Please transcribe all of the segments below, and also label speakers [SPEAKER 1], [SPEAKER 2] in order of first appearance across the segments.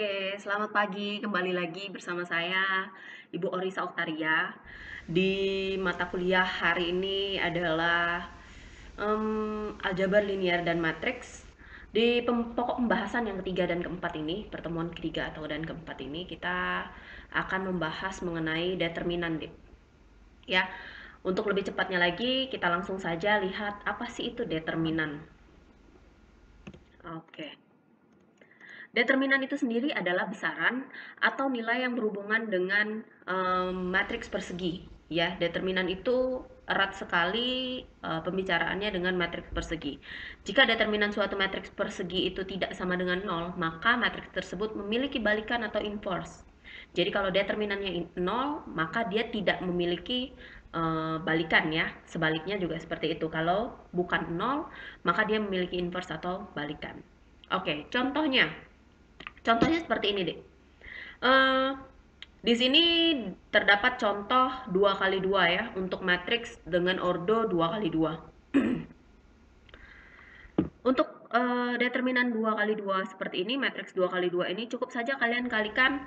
[SPEAKER 1] Oke, selamat pagi. Kembali lagi bersama saya, Ibu Orisa Oktaria. Di mata kuliah hari ini adalah aljabar linear dan matriks. Di pokok pembahasan yang ketiga dan keempat ini, pertemuan ketiga atau dan keempat ini, kita akan membahas mengenai determinan, Dip. Ya, untuk lebih cepatnya lagi, kita langsung saja lihat apa sih itu determinan. Oke. Determinan itu sendiri adalah besaran atau nilai yang berhubungan dengan matriks persegi. Ya, determinan itu erat sekali pembicaraannya dengan matriks persegi. Jika determinan suatu matriks persegi itu tidak sama dengan 0, maka matriks tersebut memiliki balikan atau inverse. Jadi kalau determinannya 0, maka dia tidak memiliki balikan ya. Sebaliknya juga seperti itu. Kalau bukan 0, maka dia memiliki inverse atau balikan. Oke, contohnya. Contohnya seperti ini deh. Eh, di sini terdapat contoh 2 kali 2 ya untuk matriks dengan ordo 2 kali 2. Untuk determinan 2 kali 2 seperti ini, matriks 2 kali 2 ini cukup saja kalian kalikan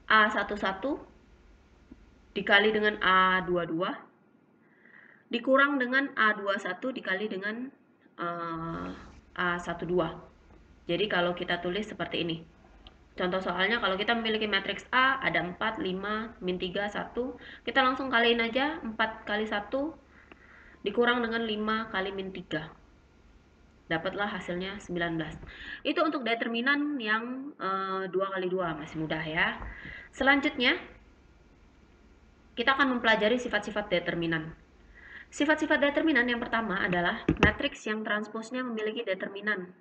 [SPEAKER 1] A11 dikali dengan A22 dikurang dengan A21 dikali dengan A12. Jadi kalau kita tulis seperti ini. Contoh soalnya kalau kita memiliki matriks A ada 4, 5, min 3, 1. Kita langsung kaliin aja 4 kali 1 dikurang dengan 5 kali min 3. Dapatlah hasilnya 19. Itu untuk determinan yang 2 kali 2 masih mudah ya. Selanjutnya kita akan mempelajari sifat-sifat determinan. Sifat-sifat determinan yang pertama adalah matriks yang transposnya memiliki determinan.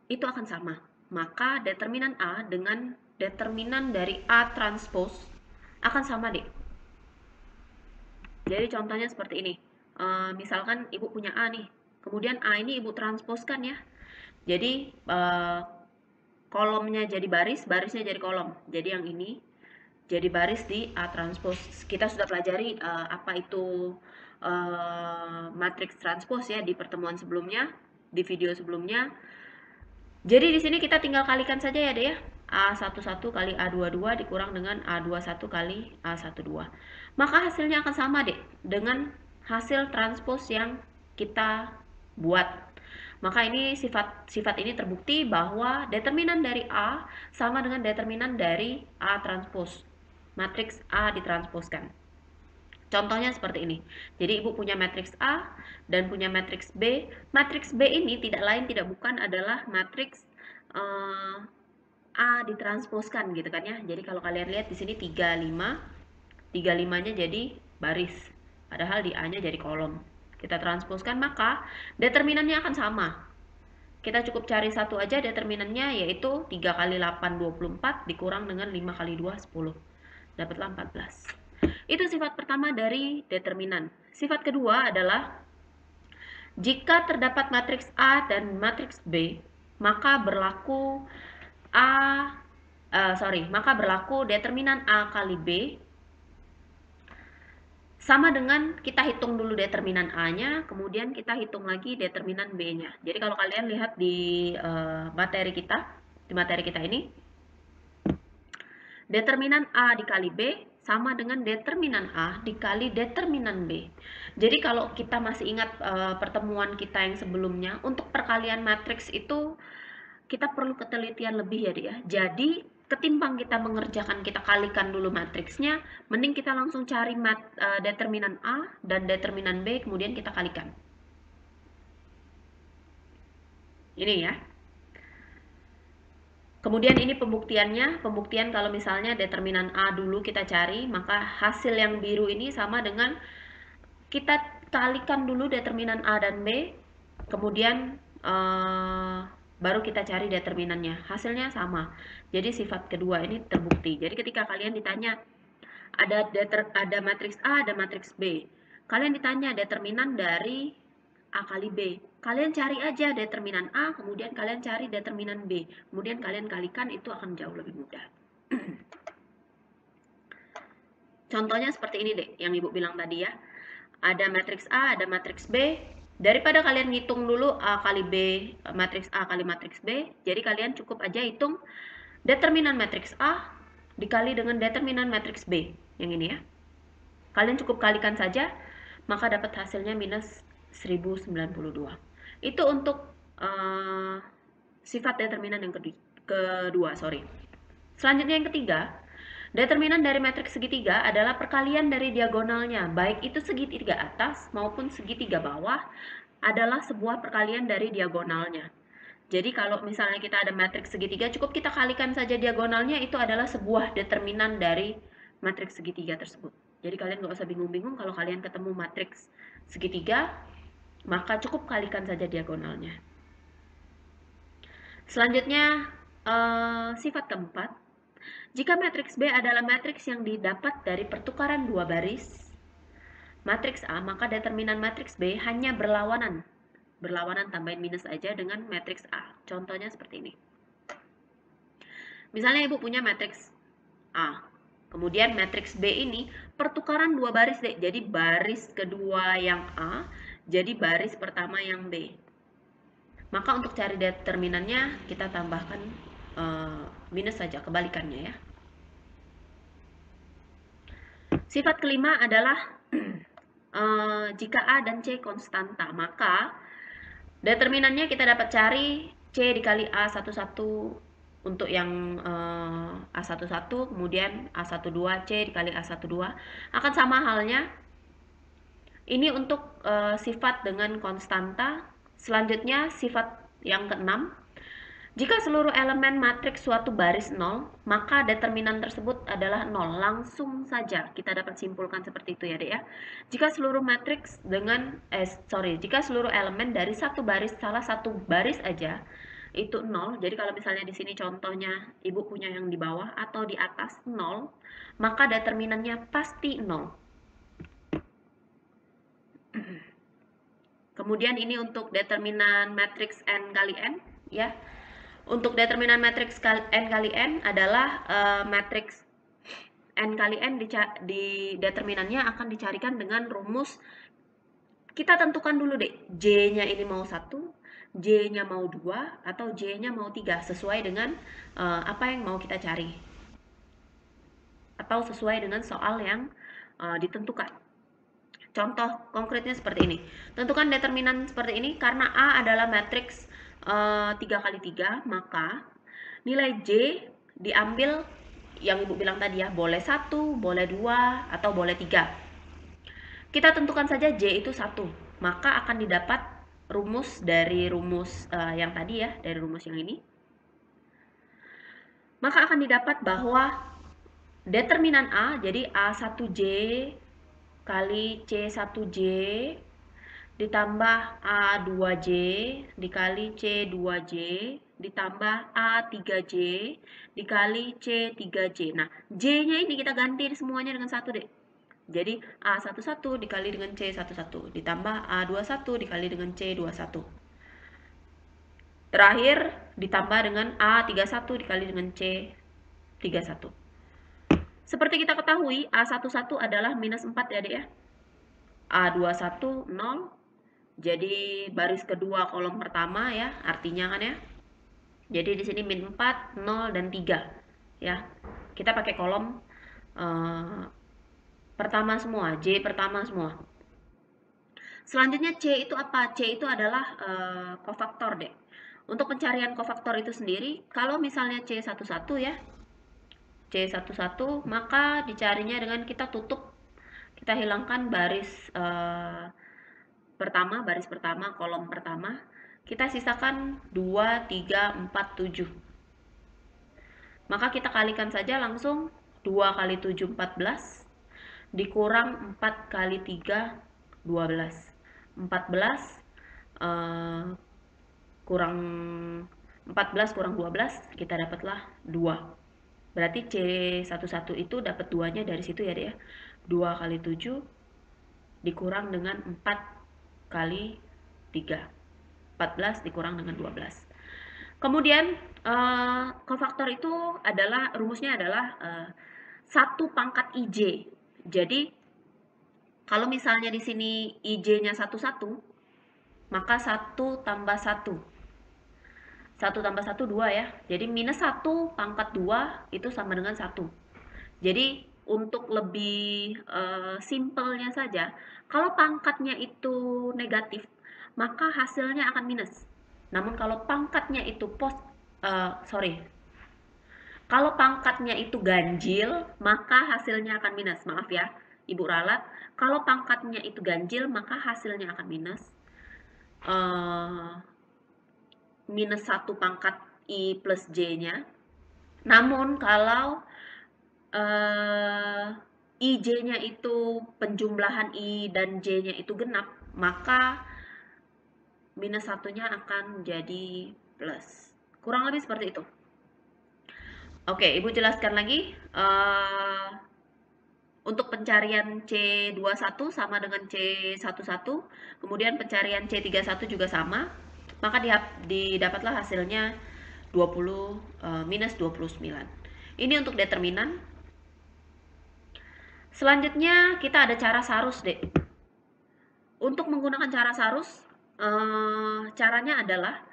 [SPEAKER 1] Itu akan sama. Maka determinan A dengan determinan dari A transpose akan sama deh. Jadi contohnya seperti ini. Misalkan ibu punya A nih, kemudian A ini ibu transposkan ya. Jadi kolomnya jadi baris, barisnya jadi kolom. Jadi yang ini jadi baris di A transpose. Kita sudah pelajari apa itu matriks transpose ya di pertemuan sebelumnya, di video sebelumnya. Jadi di sini kita tinggal kalikan saja ya deh ya. A11 kali A22 dikurang dengan A21 kali A12. Maka hasilnya akan sama deh dengan hasil transpose yang kita buat. Maka ini sifat ini terbukti bahwa determinan dari A sama dengan determinan dari A transpose. Matriks A ditransposkan. Contohnya seperti ini. Jadi ibu punya matriks A dan punya matriks B. Matriks B ini tidak lain tidak bukan adalah matriks A ditransposkan gitu kan ya. Jadi kalau kalian lihat di sini 35, 35-nya jadi baris. Padahal di A-nya jadi kolom. Kita transposkan maka determinannya akan sama. Kita cukup cari satu aja determinannya yaitu 3 kali 8 24 dikurang dengan 5 kali 2 10. Dapatlah 14. Itu sifat pertama dari determinan. Sifat kedua adalah jika terdapat matriks A dan matriks B, maka berlaku maka berlaku determinan A kali B sama dengan kita hitung dulu determinan A-nya, kemudian kita hitung lagi determinan B-nya. Jadi kalau kalian lihat di materi kita ini, determinan A dikali B sama dengan determinan A dikali determinan B. Jadi kalau kita masih ingat pertemuan kita yang sebelumnya, untuk perkalian matriks itu kita perlu ketelitian lebih ya dia. Jadi ketimbang kita mengerjakan, kita kalikan dulu matriksnya, mending kita langsung cari determinan A dan determinan B, kemudian kita kalikan. Ini ya. Kemudian ini pembuktiannya, pembuktian kalau misalnya determinan A dulu kita cari, maka hasil yang biru ini sama dengan kita kalikan dulu determinan A dan B, kemudian baru kita cari determinannya. Hasilnya sama. Jadi sifat kedua ini terbukti. Jadi ketika kalian ditanya ada matriks A, ada matriks B. Kalian ditanya determinan dari A kali B. Kalian cari aja determinan A, kemudian kalian cari determinan B. Kemudian kalian kalikan, itu akan jauh lebih mudah. Contohnya seperti ini deh, yang Ibu bilang tadi ya. Ada matriks A, ada matriks B. Daripada kalian ngitung dulu A kali B, matriks A kali matriks B, jadi kalian cukup aja hitung determinan matriks A dikali dengan determinan matriks B, yang ini ya. Kalian cukup kalikan saja, maka dapat hasilnya minus 1092. Itu untuk sifat determinan yang kedua. Selanjutnya yang ketiga, determinan dari matriks segitiga adalah perkalian dari diagonalnya, baik itu segitiga atas maupun segitiga bawah adalah sebuah perkalian dari diagonalnya. Jadi kalau misalnya kita ada matriks segitiga, cukup kita kalikan saja diagonalnya, itu adalah sebuah determinan dari matriks segitiga tersebut. Jadi kalian nggak usah bingung-bingung kalau kalian ketemu matriks segitiga, maka cukup kalikan saja diagonalnya. Selanjutnya, sifat keempat, jika matriks B adalah matriks yang didapat dari pertukaran dua baris matriks A, maka determinan matriks B hanya berlawanan tambahin minus aja dengan matriks A. Contohnya seperti ini. Misalnya ibu punya matriks A, kemudian matriks B ini pertukaran dua baris deh. Jadi baris kedua yang A, jadi baris pertama yang B. Maka untuk cari determinannya kita tambahkan minus saja, kebalikannya ya. Sifat kelima adalah jika A dan C konstanta, maka determinannya kita dapat cari C dikali A11 untuk yang A11, kemudian A12 C dikali A12 akan sama halnya. Ini untuk sifat dengan konstanta. Selanjutnya sifat yang keenam, jika seluruh elemen matriks suatu baris 0, maka determinan tersebut adalah 0. Langsung saja kita dapat simpulkan seperti itu ya, Dek ya. Jika seluruh matriks jika seluruh elemen dari satu baris, salah satu baris aja itu 0. Jadi kalau misalnya di sini contohnya Ibu punya yang di bawah atau di atas 0, maka determinannya pasti 0. Kemudian ini untuk determinan matriks n kali n ya. Untuk determinan matriks n kali n adalah matriks n kali n di determinannya akan dicarikan dengan rumus. Kita tentukan dulu deh, J-nya ini mau 1, J-nya mau 2, atau J-nya mau 3, sesuai dengan apa yang mau kita cari. Atau sesuai dengan soal yang ditentukan. Contoh konkretnya seperti ini. Tentukan determinan seperti ini, karena A adalah matriks 3 kali 3, maka nilai J diambil yang Ibu bilang tadi ya, boleh 1, boleh 2, atau boleh 3. Kita tentukan saja J itu 1, maka akan didapat rumus dari rumus yang tadi ya, dari rumus yang ini. Maka akan didapat bahwa determinan A, jadi A1J kali C1J ditambah A2J dikali C2J ditambah A3J dikali C3J. Nah, J-nya ini kita ganti semuanya dengan 1 deh. Jadi A11 dikali dengan C11 ditambah A21 dikali dengan C21. Terakhir ditambah dengan A31 dikali dengan C31. Seperti kita ketahui, A11 adalah minus 4 ya, Dek ya. A21 0. Jadi baris kedua kolom pertama ya, artinya kan ya. Jadi di sini min 4, 0 dan 3 ya. Kita pakai kolom pertama semua, J pertama semua. Selanjutnya C itu apa? C itu adalah kofaktor deh. Untuk pencarian kofaktor itu sendiri, kalau misalnya C11 ya, C11 maka dicarinya dengan kita tutup, kita hilangkan baris baris pertama, kolom pertama, kita sisakan 2, 3, 4, 7. Maka kita kalikan saja langsung 2 kali 7, 14, dikurang 4 kali 3, 12. 14 kurang 14 kurang 12, kita dapatlah 2. Berarti C11 itu dapat 2-nya dari situ ya, Dek ya. 2 kali 7 dikurang dengan 4 kali 3. 14 dikurang dengan 12. Kemudian kofaktor itu adalah rumusnya adalah 1 pangkat IJ. Jadi kalau misalnya di sini IJ-nya 1, maka 1 tambah 1. 1 tambah 1, 2 ya. Jadi minus 1 pangkat 2 itu sama dengan 1. Jadi untuk lebih simpelnya saja, kalau pangkatnya itu negatif, maka hasilnya akan minus. Namun kalau pangkatnya itu kalau pangkatnya itu ganjil, maka hasilnya akan minus. Maaf ya, Ibu ralat. Kalau pangkatnya itu ganjil, maka hasilnya akan minus. Eh, minus 1 pangkat I plus J-nya. Namun kalau IJ-nya itu penjumlahan I dan J-nya itu genap, maka minus satunya akan jadi plus. Kurang lebih seperti itu. Oke, Ibu jelaskan lagi. Untuk pencarian C21 sama dengan C11, kemudian pencarian C31 juga sama, maka didapatlah hasilnya 20 minus 29. Ini untuk determinan. Selanjutnya kita ada cara sarus, Dek. Untuk menggunakan cara sarus, caranya adalah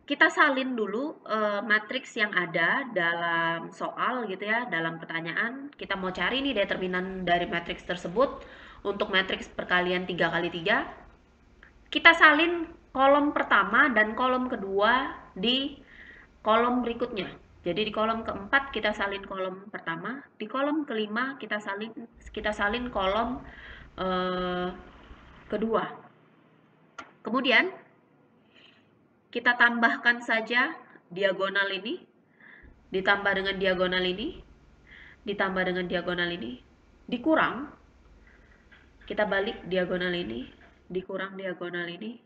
[SPEAKER 1] kita salin dulu matriks yang ada dalam soal gitu ya, dalam pertanyaan. Kita mau cari nih determinan dari matriks tersebut untuk matriks perkalian 3 kali 3. Kita salin kolom pertama dan kolom kedua di kolom berikutnya. Jadi di kolom keempat kita salin kolom pertama, di kolom kelima kita salin kolom kedua. Kemudian kita tambahkan saja diagonal ini, ditambah dengan diagonal ini, ditambah dengan diagonal ini, dikurang, kita balik diagonal ini, dikurang diagonal ini,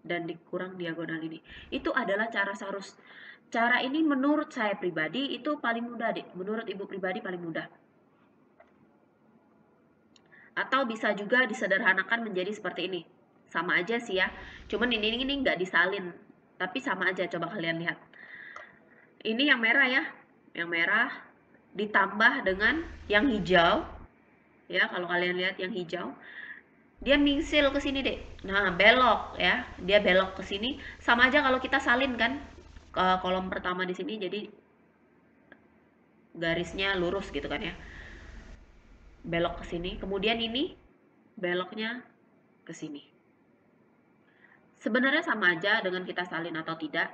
[SPEAKER 1] dan dikurang diagonal ini. Itu adalah cara sarus. Cara ini menurut saya pribadi itu paling mudah, Dek. Menurut Ibu pribadi paling mudah. Atau bisa juga disederhanakan menjadi seperti ini. Sama aja sih ya. Cuman ini nggak disalin. Tapi sama aja, coba kalian lihat. Ini yang merah ya. Yang merah ditambah dengan yang hijau. Ya, kalau kalian lihat yang hijau. Dia mingsil ke sini, Dek. Nah, belok ya. Dia belok ke sini. Sama aja kalau kita salin kan ke kolom pertama di sini, jadi garisnya lurus gitu kan ya. Belok ke sini. Kemudian ini beloknya ke sini. Sebenarnya sama aja dengan kita salin atau tidak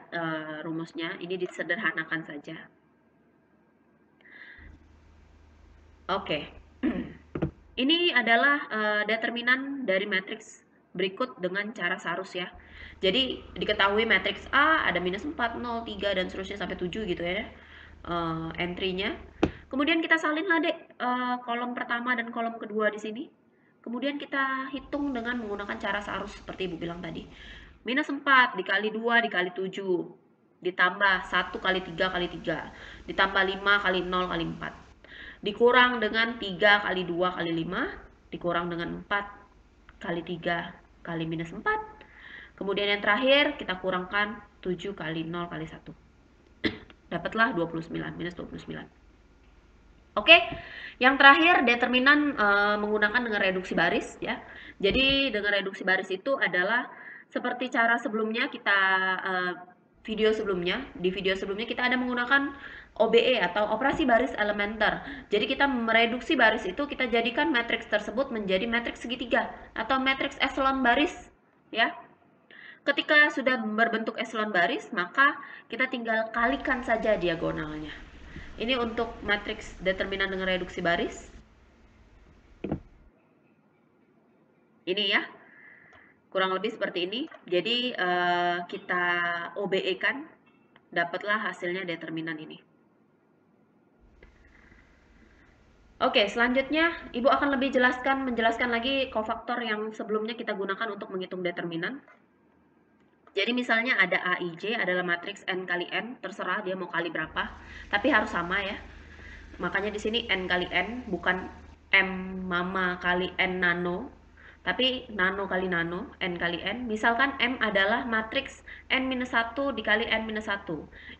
[SPEAKER 1] rumusnya. Ini disederhanakan saja. Oke. Ini adalah determinan dari matriks berikut dengan cara sarus ya. Jadi diketahui matriks A ada minus 4, 0, 3, dan seterusnya sampai 7 gitu ya. Entry-nya. Kemudian kita salinlah, Dek, kolom pertama dan kolom kedua di sini. Kemudian kita hitung dengan menggunakan cara sarus seperti Ibu bilang tadi. Minus 4 dikali 2 dikali 7. Ditambah 1 kali 3 kali 3. Ditambah 5 kali 0 kali 4. Dikurang dengan 3 kali 2 kali 5. Dikurang dengan 4 kali 3 kali minus 4. Kemudian yang terakhir kita kurangkan 7 kali 0 kali 1. Dapatlah 29, minus 29. Oke, yang terakhir determinan menggunakan dengan reduksi baris ya. Jadi dengan reduksi baris itu adalah seperti cara sebelumnya kita di video sebelumnya kita ada menggunakan OBE atau operasi baris elementer. Jadi kita mereduksi baris itu kita jadikan matriks tersebut menjadi matriks segitiga atau matriks eselon baris ya. Ketika sudah berbentuk eselon baris, maka kita tinggal kalikan saja diagonalnya. Ini untuk matriks determinan dengan reduksi baris. Ini ya, kurang lebih seperti ini. Jadi kita OBE kan, dapatlah hasilnya determinan ini. Oke, selanjutnya Ibu akan lebih menjelaskan lagi kofaktor yang sebelumnya kita gunakan untuk menghitung determinan. Jadi misalnya ada AIJ adalah matriks N kali N, terserah dia mau kali berapa, tapi harus sama ya. Makanya di sini N kali N, bukan M mama kali N nano, tapi nano kali nano, N kali N. Misalkan M adalah matriks N-1 dikali N-1,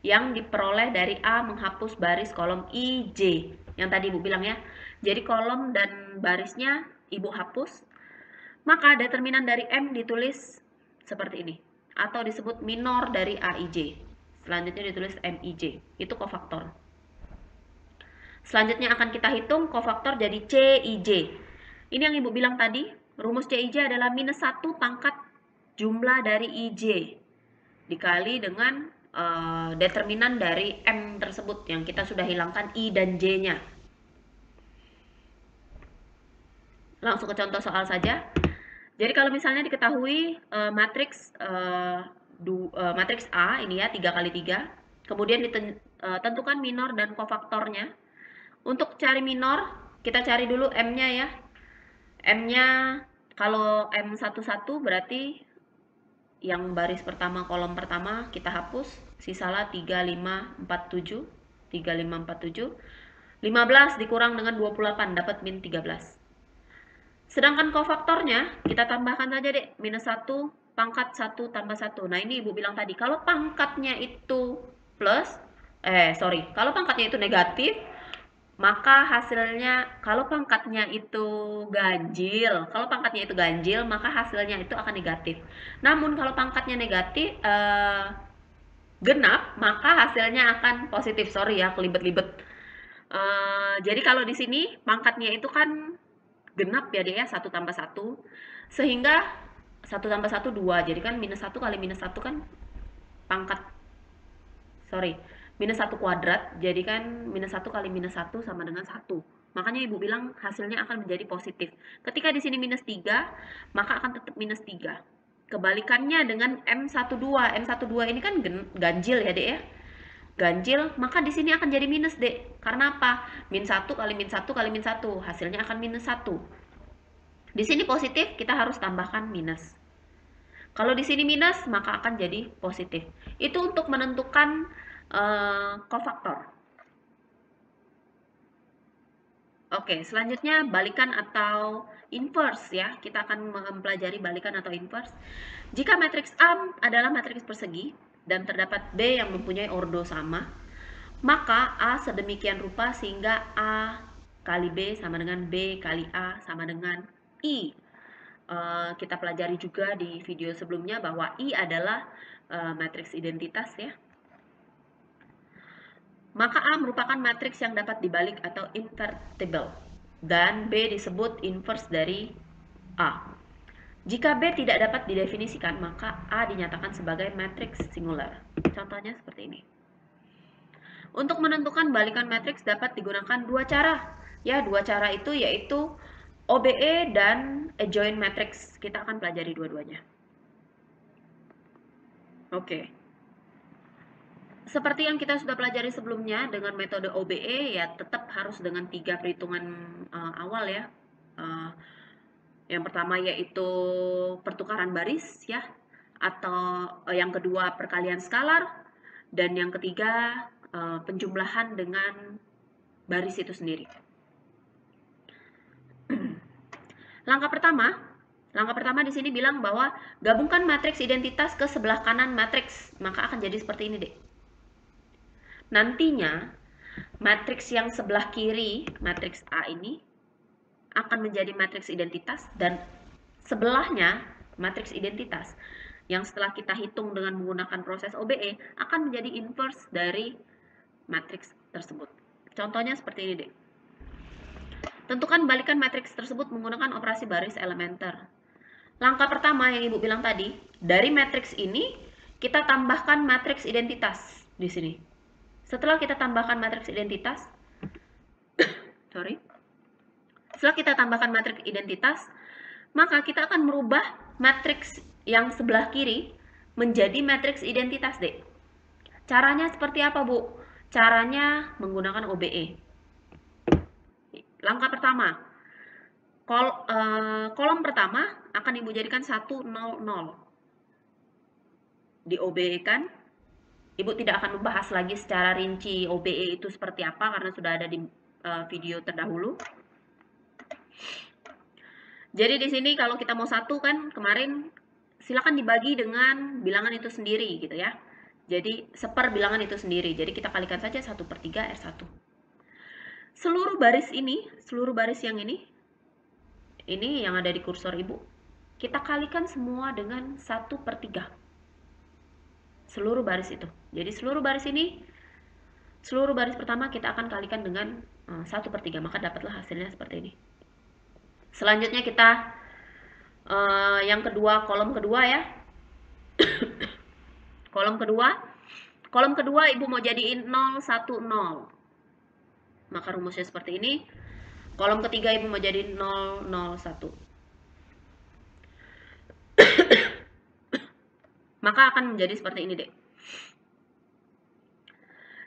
[SPEAKER 1] yang diperoleh dari A menghapus baris kolom IJ, yang tadi Ibu bilang ya. Jadi kolom dan barisnya Ibu hapus, maka determinan dari M ditulis seperti ini, atau disebut minor dari AIJ. Selanjutnya ditulis MIJ, itu kofaktor. Selanjutnya akan kita hitung kofaktor jadi CIJ. Ini yang Ibu bilang tadi, rumus CIJ adalah minus 1 pangkat jumlah dari IJ dikali dengan determinan dari M tersebut yang kita sudah hilangkan I dan J-nya. Langsung ke contoh soal saja. Jadi kalau misalnya diketahui matriks matriks A ini ya 3 kali 3, kemudian ditentukan minor dan kofaktornya. Untuk cari minor, kita cari dulu M-nya ya. M-nya kalau M11 berarti yang baris pertama kolom pertama kita hapus, sisalah 3547. 3547. 15 dikurang dengan 28 dapat min 13. Sedangkan kofaktornya kita tambahkan saja deh, minus 1 pangkat 1 tambah 1. Nah ini Ibu bilang tadi, kalau pangkatnya itu plus, kalau pangkatnya itu negatif, maka hasilnya, kalau pangkatnya itu ganjil, maka hasilnya itu akan negatif. Namun kalau pangkatnya negatif, genap, maka hasilnya akan positif. Sorry ya, kelibet-libet. Jadi kalau di sini pangkatnya itu kan genap ya deh ya, 1 tambah 1. Sehingga 1 tambah 1, 2. Jadi kan minus 1 kali minus 1 kan pangkat, minus 1 kuadrat. Jadi kan minus 1 kali minus 1 sama dengan 1. Makanya Ibu bilang hasilnya akan menjadi positif. Ketika di sini minus 3, maka akan tetap minus 3. Kebalikannya dengan M12. M12 ini kan ganjil ya dek ya. Ganjil, maka di sini akan jadi minus dek. Karena apa? Min 1 kali min 1 kali min 1. Hasilnya akan minus 1. Di sini positif, kita harus tambahkan minus. Kalau di sini minus, maka akan jadi positif. Itu untuk menentukan kofaktor. Oke, selanjutnya balikan atau inverse ya. Kita akan mempelajari balikan atau inverse. Jika matriks A adalah matriks persegi dan terdapat B yang mempunyai ordo sama, maka A sedemikian rupa sehingga A kali B sama dengan B kali A sama dengan I. Kita pelajari juga di video sebelumnya bahwa I adalah matriks identitas ya. Maka A merupakan matriks yang dapat dibalik atau invertible, dan B disebut inverse dari A. Jika B tidak dapat didefinisikan, maka A dinyatakan sebagai matriks singular. Contohnya seperti ini. Untuk menentukan balikan matriks dapat digunakan dua cara. Ya, dua cara itu yaitu OBE dan adjoint matrix. Kita akan pelajari dua-duanya. Oke. Seperti yang kita sudah pelajari sebelumnya, dengan metode OBE ya tetap harus dengan 3 perhitungan awal ya. Yang pertama yaitu pertukaran baris ya, atau yang kedua perkalian skalar, dan yang ketiga penjumlahan dengan baris itu sendiri. Langkah pertama di sini bilang bahwa gabungkan matriks identitas ke sebelah kanan matriks, maka akan jadi seperti ini deh. Nantinya matriks yang sebelah kiri, matriks A ini akan menjadi matriks identitas, dan sebelahnya matriks identitas yang setelah kita hitung dengan menggunakan proses OBE akan menjadi inverse dari matriks tersebut. Contohnya seperti ini deh. Tentukan balikan matriks tersebut menggunakan operasi baris elementer. Langkah pertama yang Ibu bilang tadi, dari matriks ini kita tambahkan matriks identitas di sini. Setelah kita tambahkan matriks identitas, setelah kita tambahkan matriks identitas, maka kita akan merubah matriks yang sebelah kiri menjadi matriks identitas deh. Caranya seperti apa, Bu? Caranya menggunakan OBE. Langkah pertama, kolom pertama akan Ibu jadikan 1, 0, 0. Di OBE kan, Ibu tidak akan membahas lagi secara rinci OBE itu seperti apa karena sudah ada di video terdahulu. Jadi di sini kalau kita mau 1 kan kemarin, silakan dibagi dengan bilangan itu sendiri gitu ya. Jadi seper bilangan itu sendiri. Jadi kita kalikan saja 1/3 R1. Seluruh baris yang ini yang ada di kursor Ibu, kita kalikan semua dengan 1/3. seluruh baris itu. Jadi seluruh baris ini, seluruh baris pertama kita akan kalikan dengan 1/3, maka dapatlah hasilnya seperti ini. Selanjutnya kita yang kedua, kolom kedua ya. Kolom kedua Ibu mau jadiin 0, 1, 0. Maka rumusnya seperti ini. Kolom ketiga Ibu mau jadiin 0, 0, 1. Maka akan menjadi seperti ini, Dek.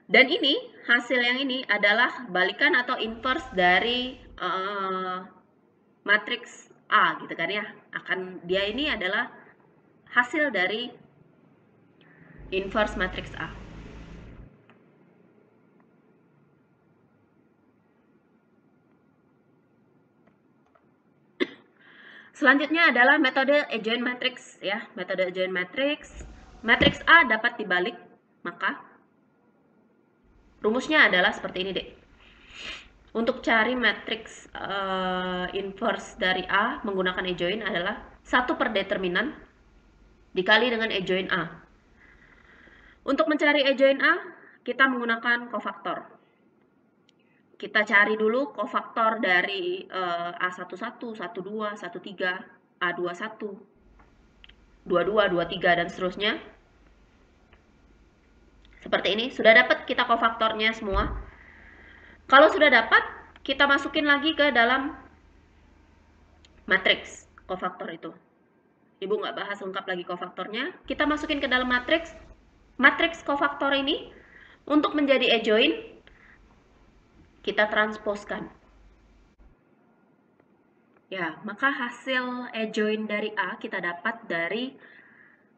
[SPEAKER 1] Dan ini, hasil yang ini adalah balikan atau inverse dari matriks A gitu kan ya. Dia ini adalah hasil dari inverse matriks A. Selanjutnya adalah metode adjoint matrix ya. Metode adjoint matrix. Matriks A dapat dibalik, maka rumusnya adalah seperti ini, Dek. Untuk cari matriks inverse dari A menggunakan adjoint adalah 1 per determinan dikali dengan adjoint A. Untuk mencari adjoint A, kita menggunakan kofaktor. Kita cari dulu kofaktor dari A11, 12, 13, A21, 22, 23, dan seterusnya. Seperti ini, sudah dapat kita kofaktornya semua. Kalau sudah dapat, kita masukin lagi ke dalam matriks kofaktor itu. Ibu nggak bahas lengkap lagi kofaktornya. Kita masukin ke dalam matriks. Matriks kofaktor ini, untuk menjadi adjoint, kita transposkan. Ya, maka hasil adjoint dari A kita dapat dari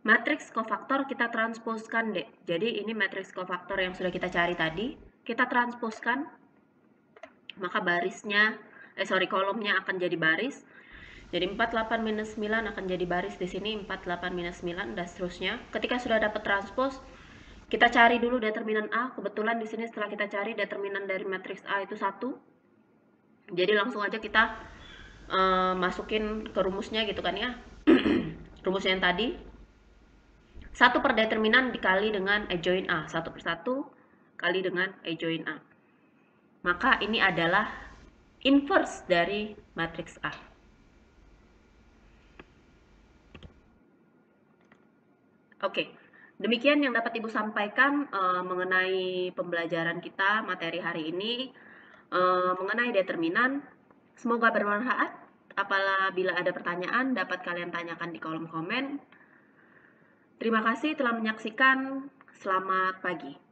[SPEAKER 1] matriks kofaktor kita transposkan, Dek. Jadi ini matriks kofaktor yang sudah kita cari tadi, kita transposkan. Maka kolomnya akan jadi baris. Jadi 48 minus 9 akan jadi baris di sini, 48 minus 9 dan seterusnya. Ketika sudah dapat transpos, kita cari dulu determinan A. Kebetulan di sini setelah kita cari determinan dari matriks A itu 1. Jadi langsung aja kita masukin ke rumusnya gitu kan ya. Rumusnya yang tadi 1 per determinan dikali dengan adjoint A, 1 per 1 kali dengan adjoint A. Maka ini adalah inverse dari matriks A. Oke, demikian yang dapat Ibu sampaikan mengenai pembelajaran kita materi hari ini mengenai determinan. Semoga bermanfaat. Apabila ada pertanyaan dapat kalian tanyakan di kolom komen. Terima kasih telah menyaksikan. Selamat pagi.